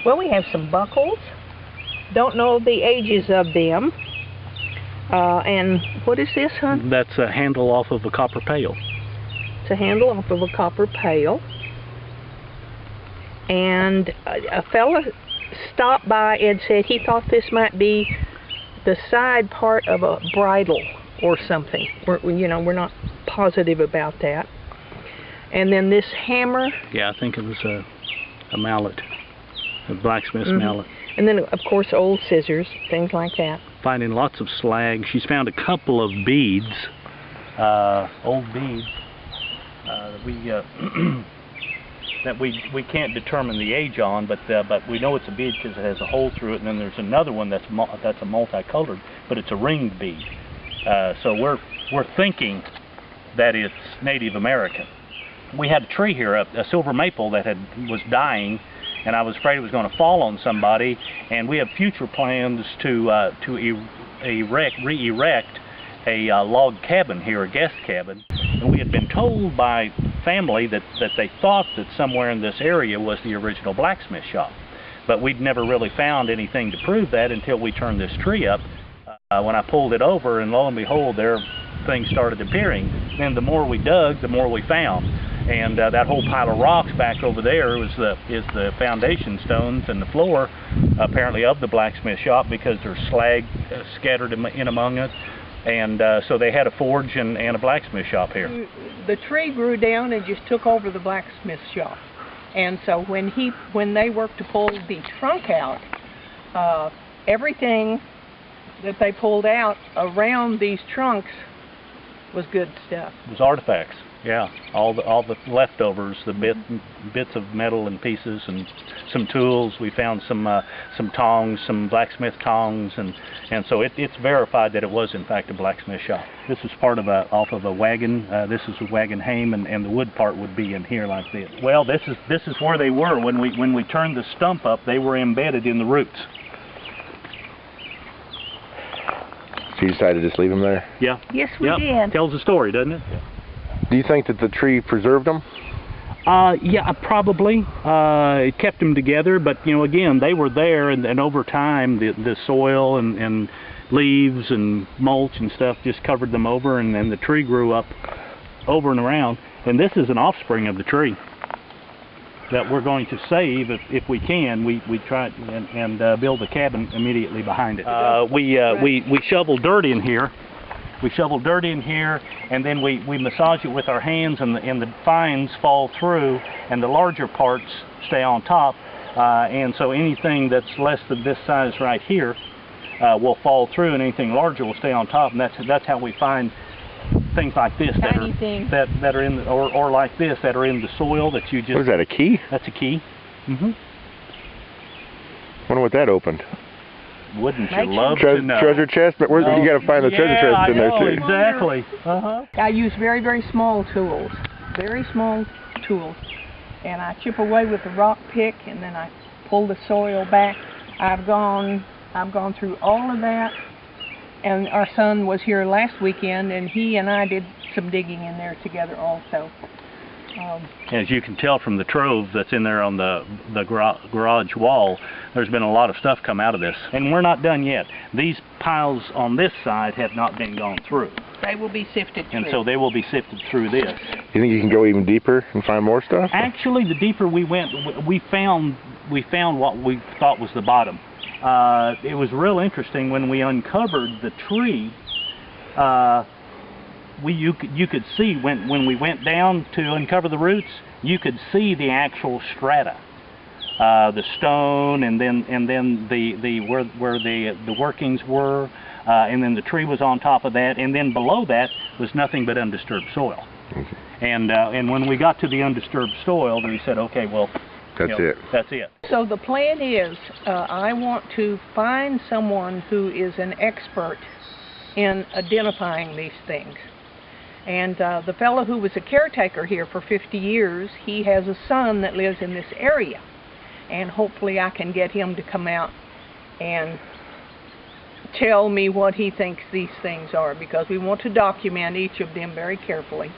Well, we have some buckles. Don't know the ages of them. And what is this, hon? That's a handle off of a copper pail. It's a handle off of a copper pail. And a fella stopped by and said he thought this might be the side part of a bridle or something. We're not positive about that. And then this hammer. Yeah, I think it was a mallet, a blacksmith's mallet. And then, of course, old scissors, things like that. Finding lots of slag. She's found a couple of beads, old beads, that we can't determine the age on, but we know it's a bead because it has a hole through it. And then there's another one that's a multicolored, but it's a ringed bead. So we're thinking that it's Native American. We had a tree here, a silver maple that was dying, and I was afraid it was going to fall on somebody. And we have future plans to re-erect a log cabin here, a guest cabin. And we had been told by family that they thought that somewhere in this area was the original blacksmith shop. But we'd never really found anything to prove that until we turned this tree up. When I pulled it over, and lo and behold, there things started appearing. And the more we dug, the more we found. And that whole pile of rocks back over there is the foundation stones and the floor, apparently, of the blacksmith shop, because there's slag scattered in among it. And so they had a forge and a blacksmith shop here. The tree grew down and just took over the blacksmith shop. And so when they worked to pull the trunk out, everything that they pulled out around these trunks was good stuff. It was artifacts. Yeah, all the leftovers, the bits of metal and pieces, and some tools. We found some tongs, some blacksmith tongs, and so it's verified that it was in fact a blacksmith shop. This is part of off of a wagon. This is a wagon hame, and the wood part would be in here like this. Well, this is where they were when we turned the stump up. They were embedded in the roots. So you decided to just leave them there? Yeah. Yes, we did. Tells the story, doesn't it? Yeah. Do you think that the tree preserved them? Yeah, probably. It kept them together, but again, they were there, and over time, the soil and leaves and mulch and stuff just covered them over, and then the tree grew up over and around. And this is an offspring of the tree that we're going to save if we can. We try and build a cabin immediately behind it. We shovel dirt in here. We shovel dirt in here, and then we massage it with our hands, and the fines fall through, and the larger parts stay on top. And so anything that's less than this size right here will fall through, and anything larger will stay on top. And that's how we find things like this that are in or like this that are in the soil that you just. What is that? A key? That's a key. Wonder what that opened. Wouldn't you love to know? Treasure chest? But you got to find the treasure chest in there too. Exactly. I use very, very small tools. Very small tools. And I chip away with the rock pick, and then I pull the soil back. I've gone through all of that. And our son was here last weekend, and he and I did some digging in there together also. As you can tell from the trove that's in there on the garage wall, there's been a lot of stuff come out of this. And we're not done yet. These piles on this side have not been gone through. They will be sifted through. And so they will be sifted through this. You think you can go even deeper and find more stuff? Actually, the deeper we went, we found what we thought was the bottom. It was real interesting when we uncovered the tree. You could see when we went down to uncover the roots, you could see the actual strata, the stone, and then where the workings were, and then the tree was on top of that, and then below that was nothing but undisturbed soil. And when we got to the undisturbed soil, then we said, okay, well, that's it. That's it. So the plan is, I want to find someone who is an expert in identifying these things. And the fellow who was a caretaker here for 50 years, he has a son that lives in this area. And hopefully I can get him to come out and tell me what he thinks these things are, because we want to document each of them very carefully.